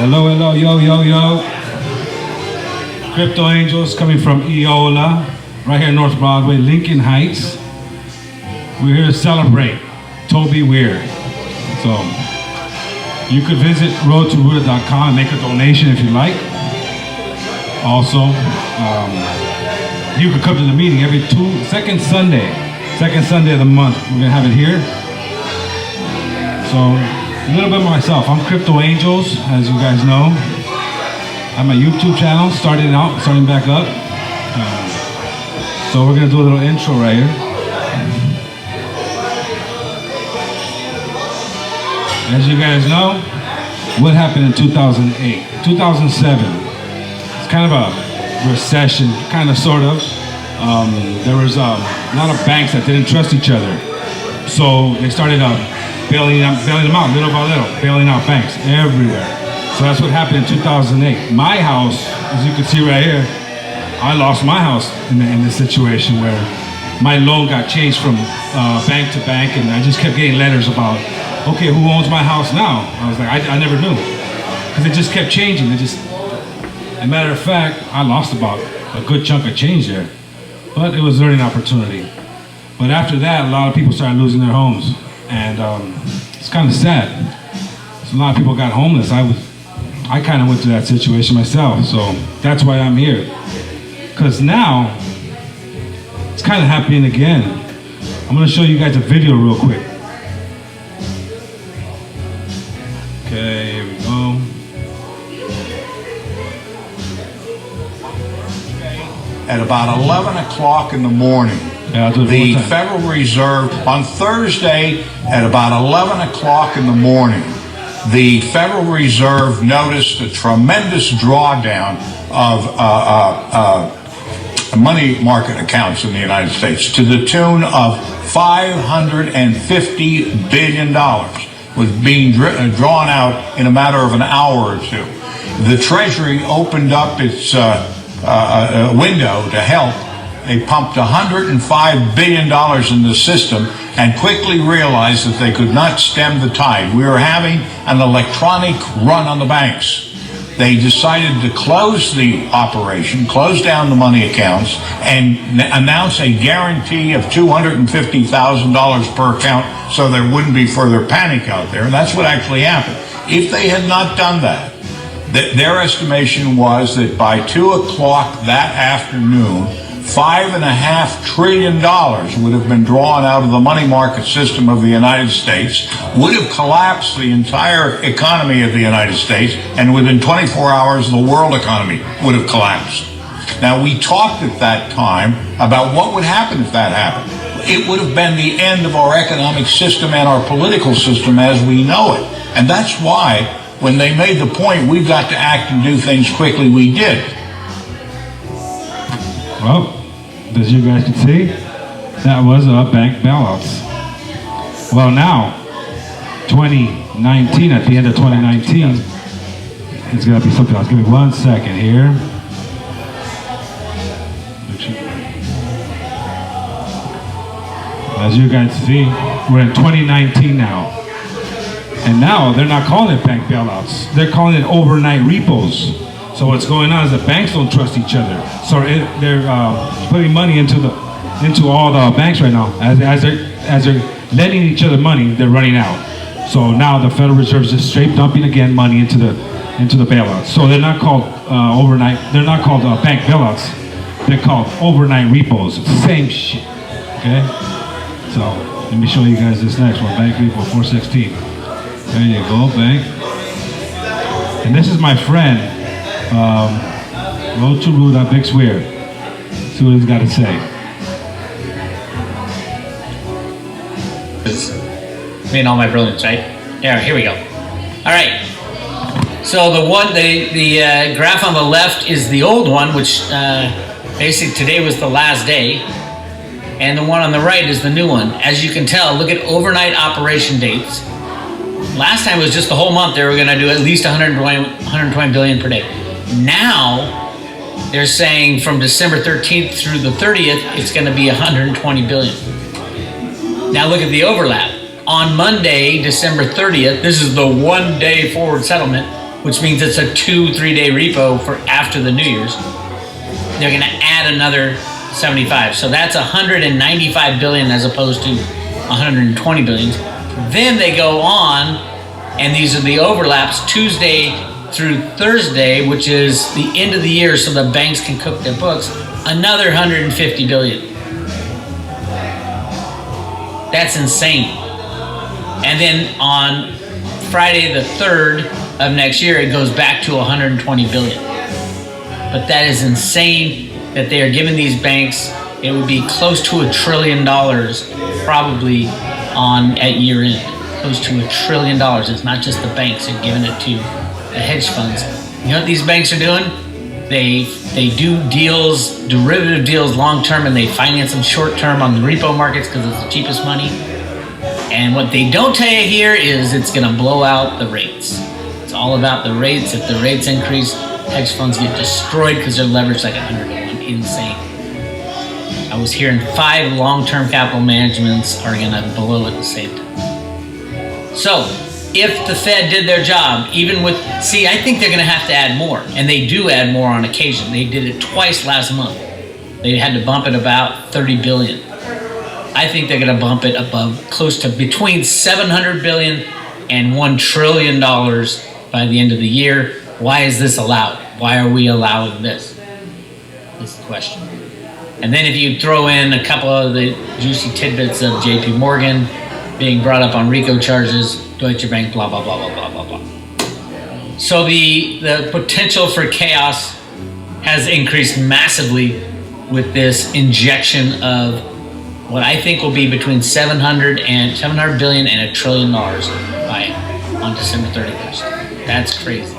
Hello, hello, yo, yo, yo. Crypto Angels coming from EOLA, right here in North Broadway, Lincoln Heights. We're here to celebrate Toby Wier. So you could visit roadtoruda.com and make a donation if you like. Also, you could come to the meeting every second Sunday of the month. We're gonna have it here. So a little bit of myself. I'm Crypto Angels, as you guys know. I have my YouTube channel, starting back up. So we're gonna do a little intro right here. As you guys know, what happened in 2008, 2007? It's kind of a recession, kind of, sort of. There was a lot of banks that didn't trust each other. So they started bailing them out little by little, bailing out banks everywhere. So that's what happened in 2008. My house, as you can see right here, I lost my house in this situation where my loan got changed from bank to bank, and I just kept getting letters about, okay, who owns my house now? I was like, I never knew, because it just kept changing. As a matter of fact, I lost about a good chunk of change there, but it was a learning opportunity. But after that, a lot of people started losing their homes, and it's kind of sad. So a lot of people got homeless. I kind of went through that situation myself, so that's why I'm here. Because now, it's kind of happening again. I'm going to show you guys a video real quick. Okay, here we go. At about 11 o'clock in the morning, the Federal Reserve, on Thursday at about 11 o'clock in the morning, the Federal Reserve noticed a tremendous drawdown of money market accounts in the United States to the tune of $550 billion was being drawn out in a matter of an hour or two. The Treasury opened up its window to help. They pumped $105 billion in the system and quickly realized that they could not stem the tide. We were having an electronic run on the banks. They decided to close the operation, close down the money accounts, and announce a guarantee of $250,000 per account so there wouldn't be further panic out there. And that's what actually happened. If they had not done that, their estimation was that by 2 o'clock that afternoon, $5.5 trillion would have been drawn out of the money market system of the United States, would have collapsed the entire economy of the United States, and within 24 hours, the world economy would have collapsed. Now, we talked at that time about what would happen if that happened. It would have been the end of our economic system and our political system as we know it. And that's why, when they made the point, we've got to act and do things quickly, we did. Well, as you guys can see, that was bank bailouts. Well, now, 2019, at the end of 2019, it's going to be something else. Give me 1 second here. As you guys see, we're in 2019 now. And now, they're not calling it bank bailouts. They're calling it overnight repos. So what's going on is the banks don't trust each other. So they're putting money into all the banks right now. As they're lending each other money, they're running out. So now the Federal Reserve is just straight dumping again money into the bailouts. So they're not called overnight. They're not called bank bailouts. They're called overnight repos. It's the same shit. Okay. So let me show you guys this next one. Bank repo 416. There you go, bank. And this is my friend. Road to Ruda, Big Wier. See what he's got to say. Me and all my brilliance, right? Yeah, here we go. All right. So the graph on the left is the old one, which basically today was the last day, and the one on the right is the new one. As you can tell, look at overnight operation dates. Last time it was just the whole month. They were going to do at least 120 billion per day. Now, they're saying from December 13th through the 30th, it's going to be 120 billion. Now look at the overlap. On Monday, December 30th, this is the 1 day forward settlement, which means it's a 2-3 day repo for after the New Year's. They're going to add another 75. So that's 195 billion as opposed to 120 billion. Then they go on, and these are the overlaps, Tuesday through Thursday, which is the end of the year so the banks can cook their books, another 150 billion. That's insane. And then on Friday the 3rd of next year, it goes back to 120 billion. But that is insane that they are giving these banks, it would be close to $1 trillion probably at year end. Close to $1 trillion. It's not just the banks, they're giving it to the hedge funds. You know what these banks are doing? They do deals, derivative deals long term, and they finance them short term on the repo markets because it's the cheapest money. And what they don't tell you here is it's going to blow out the rates. It's all about the rates. If the rates increase, hedge funds get destroyed because they're leveraged like 100 to 1. Insane. I was hearing 5 long-term capital managements are going to blow at the same time. So, if the Fed did their job, even with, I think they're going to have to add more. And they do add more on occasion. They did it twice last month. They had to bump it about 30 billion. I think they're going to bump it above close to between 700 billion and $1 trillion by the end of the year. Why is this allowed? Why are we allowing this? Is the question. And then if you throw in a couple of the juicy tidbits of JP Morgan being brought up on RICO charges, Deutsche Bank, blah, blah, blah, blah, blah, blah, blah. So the potential for chaos has increased massively with this injection of what I think will be between 700 billion and $1 trillion on December 31st. That's crazy.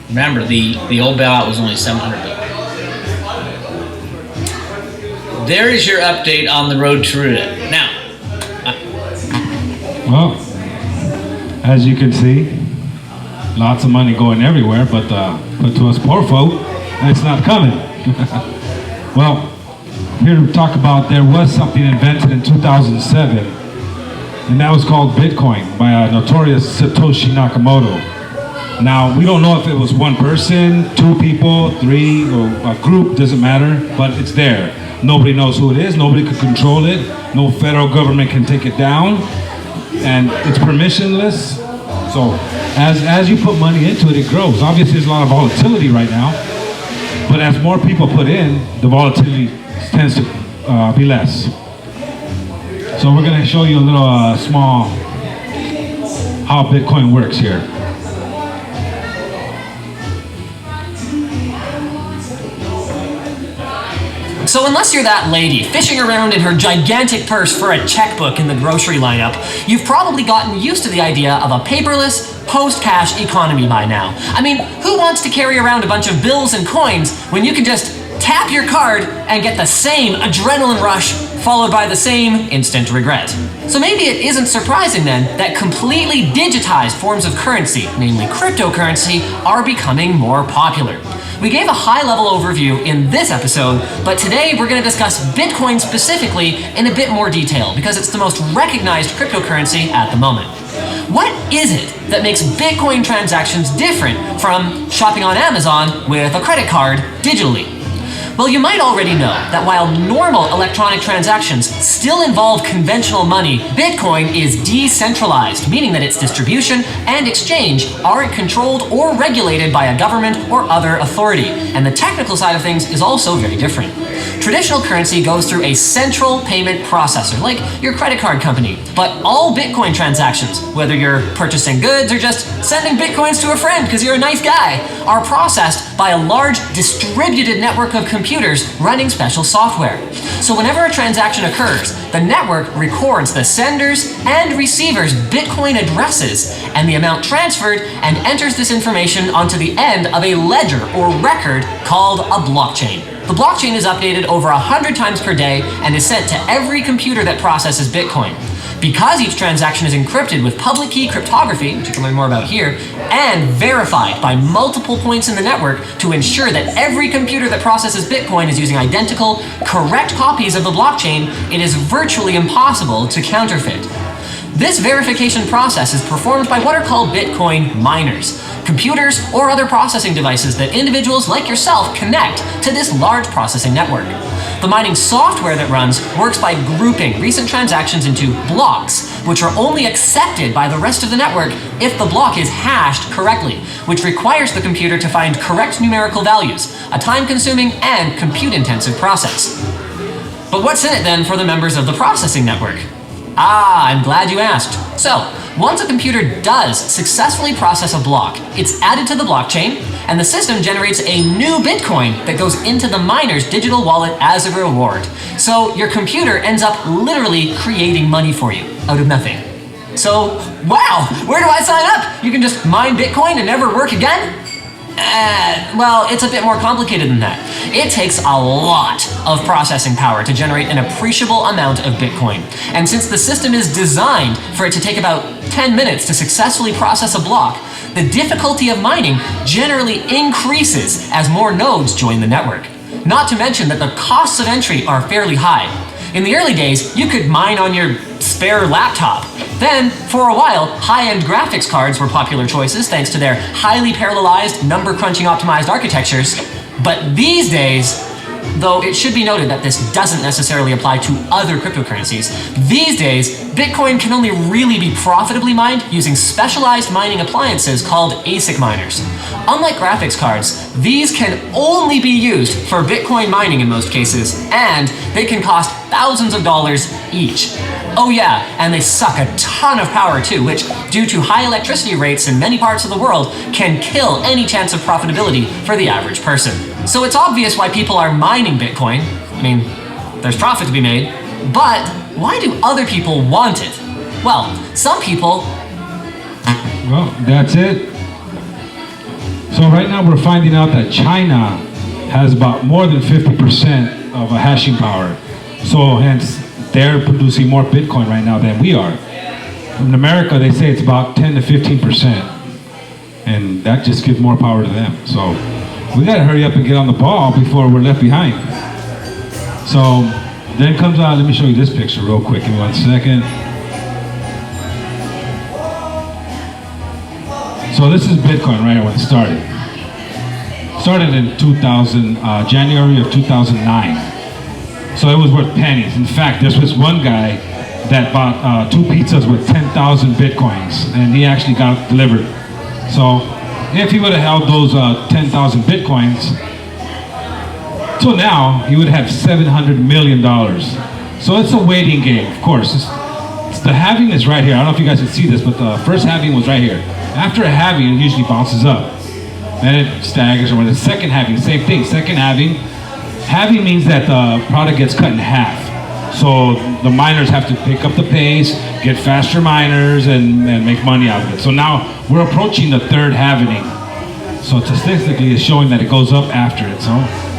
Remember, the old bailout was only 700 billion. There is your update on the road to Ruta. Now, well, as you can see, lots of money going everywhere, but to us poor folk, it's not coming. Well, here to talk about there was something invented in 2007, and that was called Bitcoin by a notorious Satoshi Nakamoto. Now, we don't know if it was one person, 2 people, 3, or a group, doesn't matter, but it's there. Nobody knows who it is, nobody can control it, no federal government can take it down, and it's permissionless. So as you put money into it, it grows. Obviously, there's a lot of volatility right now, but as more people put in, the volatility tends to be less. So we're going to show you a little small how Bitcoin works here. So unless you're that lady fishing around in her gigantic purse for a checkbook in the grocery lineup, you've probably gotten used to the idea of a paperless, post-cash economy by now. I mean, who wants to carry around a bunch of bills and coins when you can just tap your card and get the same adrenaline rush followed by the same instant regret? So maybe it isn't surprising then that completely digitized forms of currency, namely cryptocurrency, are becoming more popular. We gave a high-level overview in this episode, but today we're going to discuss Bitcoin specifically in a bit more detail because it's the most recognized cryptocurrency at the moment. What is it that makes Bitcoin transactions different from shopping on Amazon with a credit card digitally? Well, you might already know that while normal electronic transactions still involve conventional money, Bitcoin is decentralized, meaning that its distribution and exchange aren't controlled or regulated by a government or other authority, and the technical side of things is also very different. Traditional currency goes through a central payment processor, like your credit card company, but all Bitcoin transactions, whether you're purchasing goods or just sending Bitcoins to a friend because you're a nice guy, are processed by a large distributed network of computers running special software. So whenever a transaction occurs, the network records the sender's and receiver's Bitcoin addresses and the amount transferred and enters this information onto the end of a ledger or record called a blockchain. The blockchain is updated over 100 times per day and is sent to every computer that processes Bitcoin. Because each transaction is encrypted with public key cryptography, which you can learn more about here, and verified by multiple points in the network to ensure that every computer that processes Bitcoin is using identical, correct copies of the blockchain, it is virtually impossible to counterfeit. This verification process is performed by what are called Bitcoin miners. computers or other processing devices that individuals like yourself connect to this large processing network. The mining software that runs works by grouping recent transactions into blocks, which are only accepted by the rest of the network if the block is hashed correctly, which requires the computer to find correct numerical values, a time-consuming and compute-intensive process. But what's in it then for the members of the processing network? Ah, I'm glad you asked. So, once a computer does successfully process a block, it's added to the blockchain, and the system generates a new Bitcoin that goes into the miner's digital wallet as a reward. So your computer ends up literally creating money for you out of nothing. So, wow, where do I sign up? You can just mine Bitcoin and never work again? Well, it's a bit more complicated than that. It takes a lot of processing power to generate an appreciable amount of Bitcoin. And since the system is designed for it to take about 10 minutes to successfully process a block, the difficulty of mining generally increases as more nodes join the network. Not to mention that the costs of entry are fairly high. In the early days, you could mine on your spare laptop. Then, for a while, high-end graphics cards were popular choices thanks to their highly parallelized, number-crunching optimized architectures. But these days, though it should be noted that this doesn't necessarily apply to other cryptocurrencies, these days, Bitcoin can only really be profitably mined using specialized mining appliances called ASIC miners. Unlike graphics cards, these can only be used for Bitcoin mining in most cases, and they can cost thousands of dollars each. Oh yeah, and they suck a ton of power too, which, due to high electricity rates in many parts of the world, can kill any chance of profitability for the average person. So it's obvious why people are mining Bitcoin. I mean, there's profit to be made, but why do other people want it? Well, some people... Well, that's it. So right now we're finding out that China has about more than 50% of a hashing power. So hence, they're producing more Bitcoin right now than we are. In America, they say it's about 10 to 15%. And that just gives more power to them. So we gotta hurry up and get on the ball before we're left behind. So then comes out, let me show you this picture real quick in 1 second. So this is Bitcoin right here when it started. Started in January of 2009. So it was worth pennies. In fact, there was one guy that bought 2 pizzas with 10,000 Bitcoins, and he actually got it delivered. So if he would have held those 10,000 Bitcoins, till now, he would have $700 million. So it's a waiting game, of course. The halving is right here. I don't know if you guys can see this, but the first halving was right here. After a halving, it usually bounces up. Then it staggers, or the second halving, same thing, second halving. Halving means that the product gets cut in half. So the miners have to pick up the pace, get faster miners, and make money out of it. So now we're approaching the third halving. So statistically, it's showing that it goes up after it. So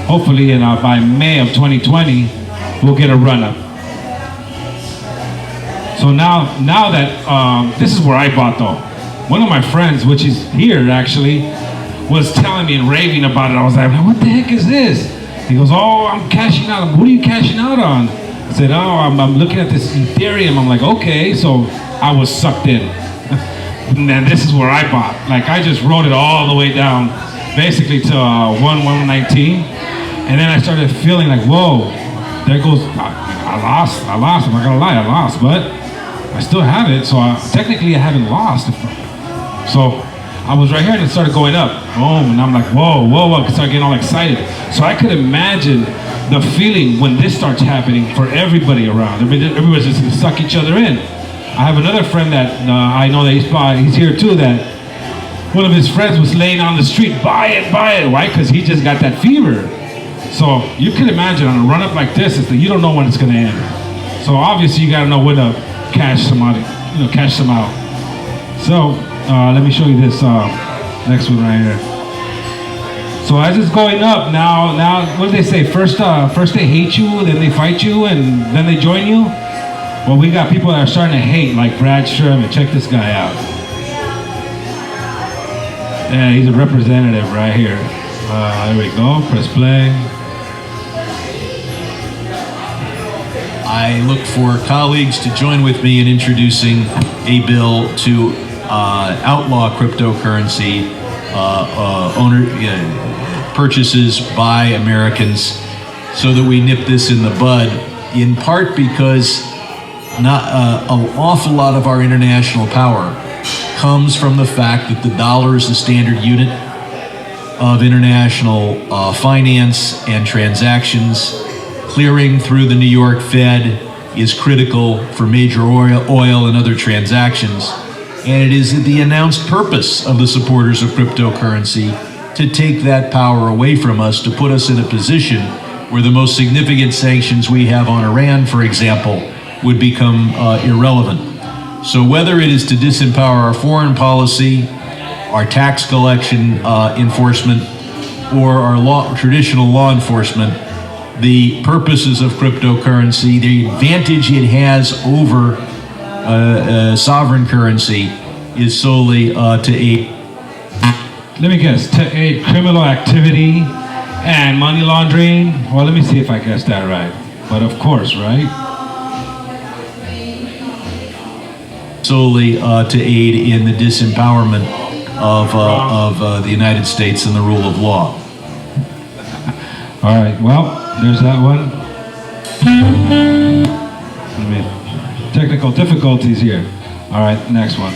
hopefully by May of 2020, we'll get a run up. So now that, this is where I bought though. One of my friends, which is here actually, was telling me and raving about it. I was like, what the heck is this? He goes, oh, I'm cashing out. What are you cashing out on? I said, oh, I'm looking at this Ethereum. I'm like, okay. So I was sucked in. And then this is where I bought. Like, I just wrote it all the way down, basically to 119. And then I started feeling like, whoa, there goes, I lost. I'm not gonna lie, I lost, but I still have it. So technically I haven't lost. So I was right here and it started going up. Boom, and I'm like, whoa, I started getting all excited. So I could imagine the feeling when this starts happening for everybody around. Everybody's just gonna suck each other in. I have another friend that I know that he's here too, that one of his friends was laying on the street, buy it. Why? Because he just got that fever. So you can imagine on a run up like this, you don't know when it's gonna end. So obviously you gotta know when to cash somebody, cash them out. So let me show you this next one right here. So as it's going up, now what do they say? First they hate you, then they fight you, and then they join you. Well, we got people that are starting to hate, like Brad Sherman. Check this guy out. Yeah, he's a representative right here. There we go. Press play. I look for colleagues to join with me in introducing a bill to outlaw cryptocurrency purchases by Americans, so that we nip this in the bud, in part because not an awful lot of our international power comes from the fact that the dollar is the standard unit of international finance and transactions. Clearing through the New York Fed is critical for major oil and other transactions, and it is the announced purpose of the supporters of cryptocurrency to take that power away from us, to put us in a position where the most significant sanctions we have on Iran, for example, would become irrelevant. So whether it is to disempower our foreign policy, our tax collection enforcement, or our traditional law enforcement, the purposes of cryptocurrency, the advantage it has over sovereign currency is solely to aid. Let me guess, to aid criminal activity and money laundering. Well, let me see if I guessed that right. But of course, right? Solely to aid in the disempowerment of the United States and the rule of law. All right, well, there's that one. I mean, technical difficulties here. All right, next one.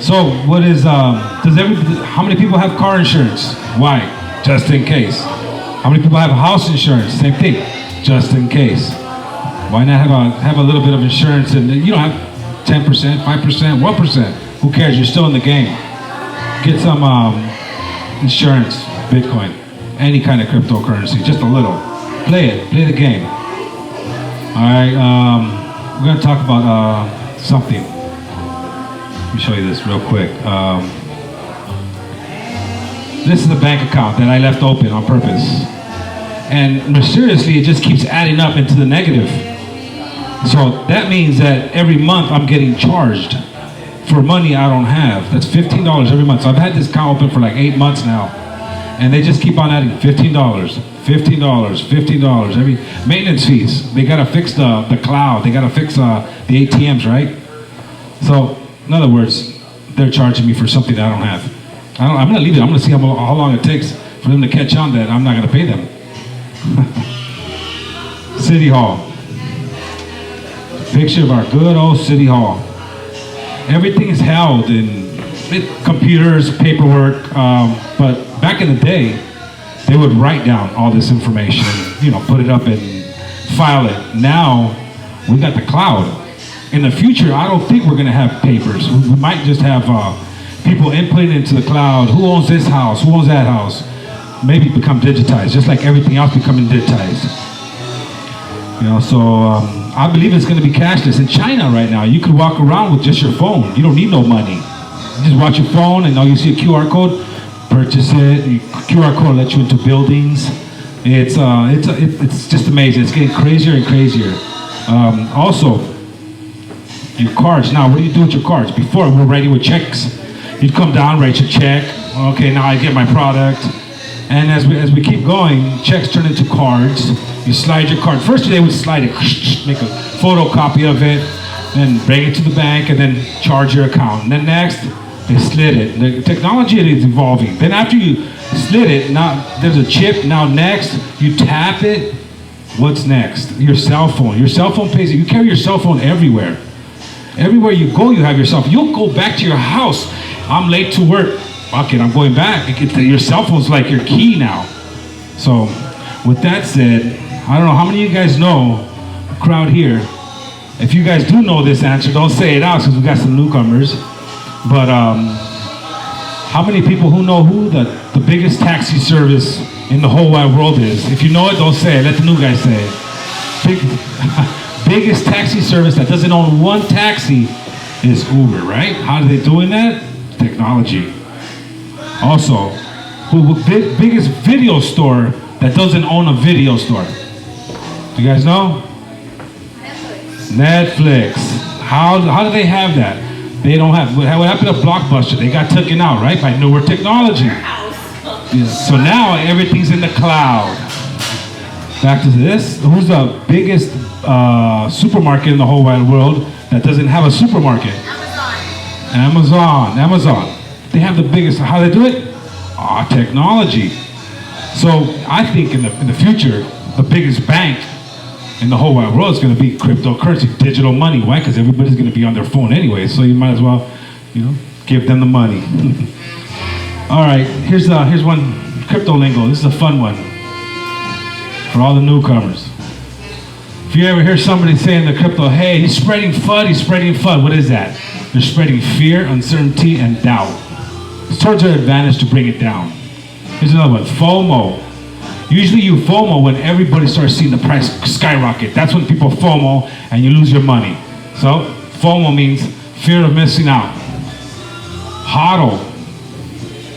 So, what is, how many people have car insurance? Why? Just in case. How many people have house insurance? Same thing, just in case. Why not have a little bit of insurance, and you don't have 10%, 5%, 1%. Who cares? You're still in the game. Get some insurance, Bitcoin, any kind of cryptocurrency, just a little. Play the game. All right, we're gonna talk about something. Let me show you this real quick. This is a bank account that I left open on purpose. And mysteriously, it just keeps adding up into the negative. So that means that every month I'm getting charged for money I don't have. That's $15 every month. So I've had this account open for like 8 months now. And they just keep on adding $15, $15, $15. Every maintenance fees. They gotta fix the cloud. They gotta fix the ATMs, right? So, in other words, they're charging me for something I don't have. I'm gonna leave it. I'm gonna see how long it takes for them to catch on that I'm not gonna pay them. City Hall. Picture of our good old City Hall. Everything is held in computers, paperwork, but back in the day, they would write down all this information, put it up and file it. Now, we got the cloud. In the future, I don't think we're gonna have papers. We might just have people inputting into the cloud. Who owns this house? Who owns that house? Maybe become digitized, just like everything else becoming digitized. So I believe it's going to be cashless. In China right now, you could walk around with just your phone. You don't need no money. You just watch your phone, and now you see a QR code, purchase it. The QR code lets you into buildings. It's just amazing. It's getting crazier and crazier. Also, your cards. Now, what do you do with your cards? Before, we were writing with checks. You'd come down, write your check. Okay, now I get my product. And as we keep going, checks turn into cards. You slide your card. First, they would slide it, make a photocopy of it, then bring it to the bank, and then charge your account. And then next, they slid it. The technology is evolving. Then after you slid it, now there's a chip. Now next, you tap it. What's next? Your cell phone. Your cell phone pays it. You carry your cell phone everywhere. Everywhere you go, you have your cell phone. You'll go back to your house. I'm late to work. Fuck it, I'm going back. Your cell phone's like your key now. So, with that said, I don't know how many of you guys know, the crowd here. If you guys do know this answer, don't say it out since we got some newcomers. But how many people who know who the biggest taxi service in the whole wide world is? If you know it, don't say it. Let the new guys say it. Biggest taxi service that doesn't own one taxi is Uber, right? How are they doing that? Technology. Also, biggest video store that doesn't own a video store? Do you guys know? Netflix. How do they have that? They don't have. What happened to Blockbuster? They got taken out, right, by newer technology. Yeah. So now everything's in the cloud. Back to this. Who's the biggest supermarket in the whole wide world that doesn't have a supermarket? Amazon. They have the biggest. How they do it? Technology. So I think in the future, the biggest bank in the whole wide world is going to be cryptocurrency, digital money. Why? Because everybody's going to be on their phone anyway. So you might as well, give them the money. All right, here's one crypto lingo. This is a fun one for all the newcomers. If you ever hear somebody saying the crypto, hey, he's spreading FUD, he's spreading FUD. What is that? They're spreading fear, uncertainty, and doubt. It's towards their advantage to bring it down. Here's another one, FOMO. Usually you FOMO when everybody starts seeing the price skyrocket. That's when people FOMO and you lose your money. So FOMO means fear of missing out. HODL.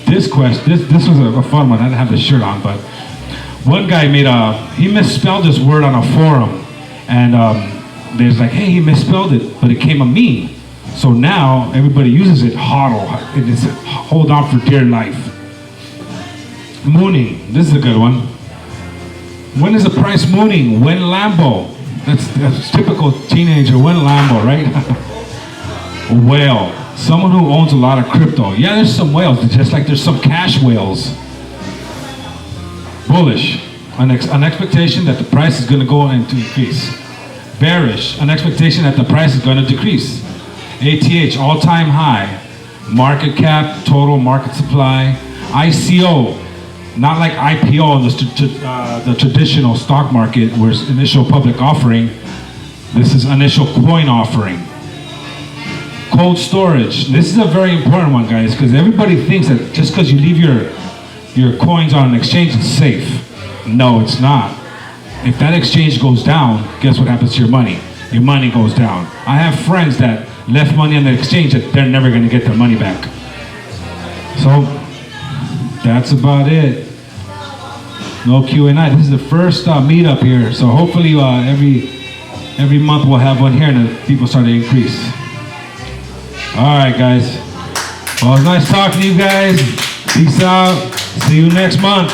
This was a fun one. I didn't have the shirt on, but one guy he misspelled this word on a forum. And there's like, hey, he misspelled it, but it came a meme. So now everybody uses it, HODL. It's hold on for dear life. Mooning. This is a good one. When is the price mooning? When Lambo. That's typical teenager. When Lambo, right? Whale. Someone who owns a lot of crypto. Yeah, there's some whales, just like there's some cash whales. Bullish. An expectation that the price is going to go into increase. Bearish. An expectation that the price is going to decrease. ATH. All-time high. Market cap. Total market supply. ICO. Not like IPO in the traditional stock market where it's initial public offering. This is initial coin offering. Cold storage. This is a very important one, guys, because everybody thinks that just because you leave your coins on an exchange, it's safe. No, it's not. If that exchange goes down, guess what happens to your money? Your money goes down. I have friends that left money on the exchange that they're never going to get their money back. So that's about it. No Q&A. This is the first meetup here, so hopefully every month we'll have one here and people start to increase. All right, guys. Well, it's nice talking to you guys. Peace out. See you next month.